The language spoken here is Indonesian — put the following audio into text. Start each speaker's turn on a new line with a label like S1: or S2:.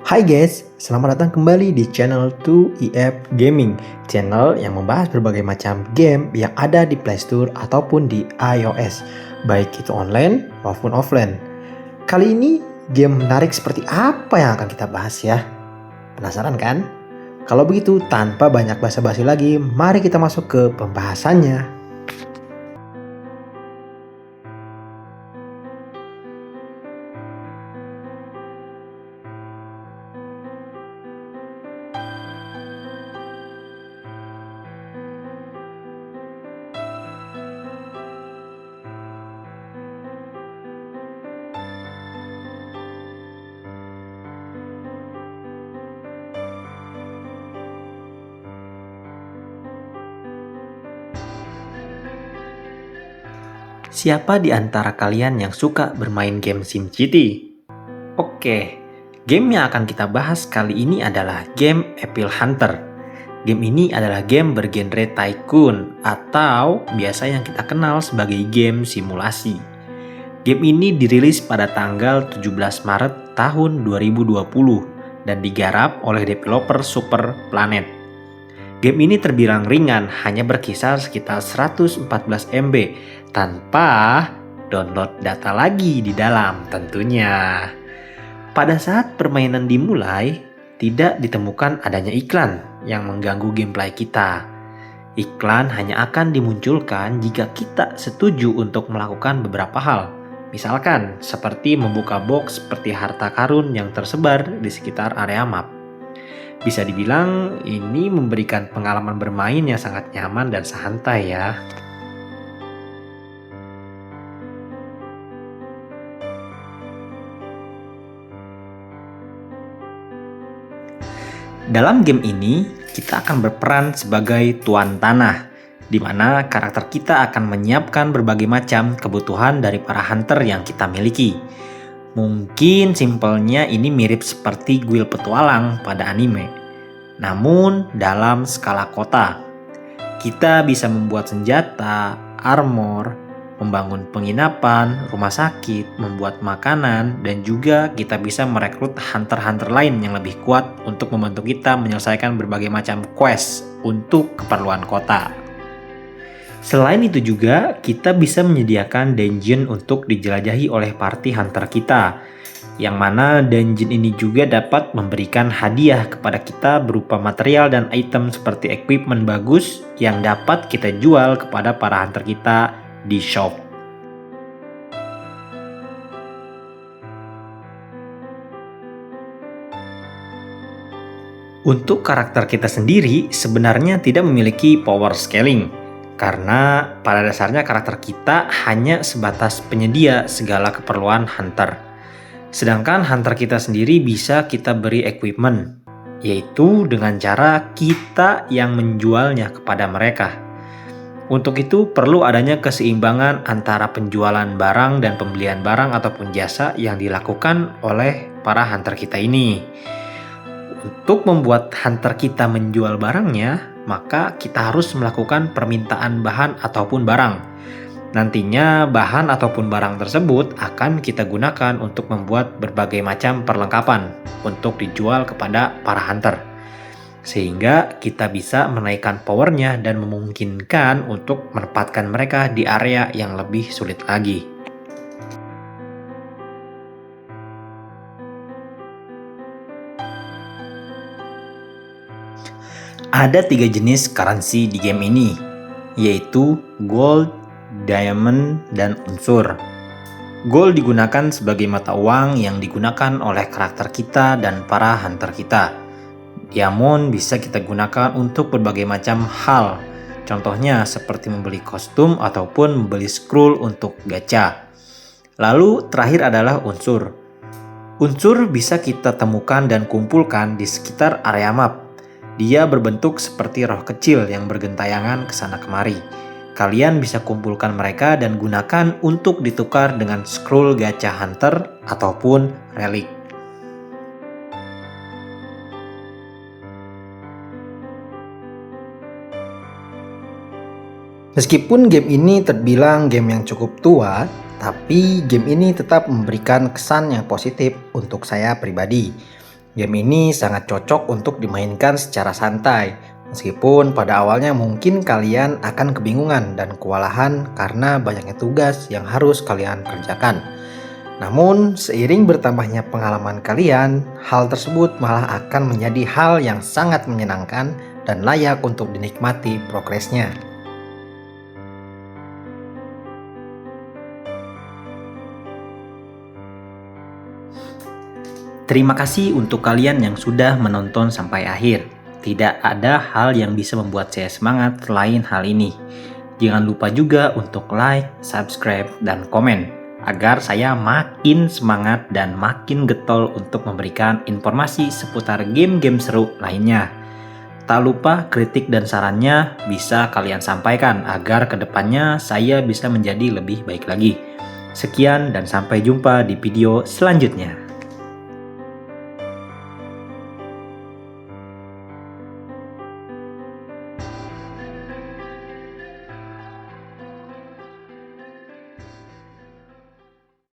S1: Hai guys, selamat datang kembali di channel 2EF Gaming, channel yang membahas berbagai macam game yang ada di Play Store ataupun di iOS, baik itu online maupun offline. Kali ini game menarik seperti apa yang akan kita bahas ya? Penasaran kan? Kalau begitu, tanpa banyak basa-basi lagi, mari kita masuk ke pembahasannya. Siapa di antara kalian yang suka bermain game SimCity? Oke, game yang akan kita bahas kali ini adalah game Apple Hunter. Game ini adalah game bergenre tycoon atau biasa yang kita kenal sebagai game simulasi. Game ini dirilis pada tanggal 17 Maret tahun 2020 dan digarap oleh developer Super Planet. Game ini terbilang ringan, hanya berkisar sekitar 114 MB tanpa download data lagi di dalam tentunya. Pada saat permainan dimulai, tidak ditemukan adanya iklan yang mengganggu gameplay kita. Iklan hanya akan dimunculkan jika kita setuju untuk melakukan beberapa hal. Misalkan seperti membuka box seperti harta karun yang tersebar di sekitar area map. Bisa dibilang ini memberikan pengalaman bermain yang sangat nyaman dan santai ya. Dalam game ini, kita akan berperan sebagai tuan tanah, di mana karakter kita akan menyiapkan berbagai macam kebutuhan dari para hunter yang kita miliki. Mungkin simpelnya ini mirip seperti Guild Petualang pada anime. Namun dalam skala kota. Kita bisa membuat senjata, armor, membangun penginapan, rumah sakit, membuat makanan, dan juga kita bisa merekrut hunter-hunter lain yang lebih kuat untuk membantu kita menyelesaikan berbagai macam quest untuk keperluan kota. Selain itu juga, kita bisa menyediakan dungeon untuk dijelajahi oleh party hunter kita, yang mana dungeon ini juga dapat memberikan hadiah kepada kita berupa material dan item seperti equipment bagus yang dapat kita jual kepada para hunter kita di shop. Untuk karakter kita sendiri sebenarnya tidak memiliki power scaling. Karena pada dasarnya karakter kita hanya sebatas penyedia segala keperluan hunter. Sedangkan hunter kita sendiri bisa kita beri equipment, yaitu dengan cara kita yang menjualnya kepada mereka. Untuk itu perlu adanya keseimbangan antara penjualan barang dan pembelian barang ataupun jasa yang dilakukan oleh para hunter kita ini. Untuk membuat hunter kita menjual barangnya, maka kita harus melakukan permintaan bahan ataupun barang. Nantinya bahan ataupun barang tersebut akan kita gunakan untuk membuat berbagai macam perlengkapan untuk dijual kepada para hunter. Sehingga kita bisa menaikkan powernya dan memungkinkan untuk menempatkan mereka di area yang lebih sulit lagi. Ada 3 jenis currency di game ini, yaitu gold, diamond, dan unsur. Gold digunakan sebagai mata uang yang digunakan oleh karakter kita dan para hunter kita. Diamond bisa kita gunakan untuk berbagai macam hal, contohnya seperti membeli kostum ataupun membeli scroll untuk gacha. Lalu terakhir adalah unsur. Unsur bisa kita temukan dan kumpulkan di sekitar area map. Dia berbentuk seperti roh kecil yang bergentayangan ke sana kemari. Kalian bisa kumpulkan mereka dan gunakan untuk ditukar dengan scroll gacha hunter ataupun relik. Meskipun game ini terbilang game yang cukup tua, tapi game ini tetap memberikan kesan yang positif untuk saya pribadi. Game ini sangat cocok untuk dimainkan secara santai, meskipun pada awalnya mungkin kalian akan kebingungan dan kewalahan karena banyaknya tugas yang harus kalian kerjakan. Namun, seiring bertambahnya pengalaman kalian, hal tersebut malah akan menjadi hal yang sangat menyenangkan dan layak untuk dinikmati progresnya. Terima kasih untuk kalian yang sudah menonton sampai akhir. Tidak ada hal yang bisa membuat saya semangat selain hal ini. Jangan lupa juga untuk like, subscribe, dan komen agar saya makin semangat dan makin getol untuk memberikan informasi seputar game-game seru lainnya. Tak lupa kritik dan sarannya bisa kalian sampaikan agar kedepannya saya bisa menjadi lebih baik lagi. Sekian dan sampai jumpa di video selanjutnya.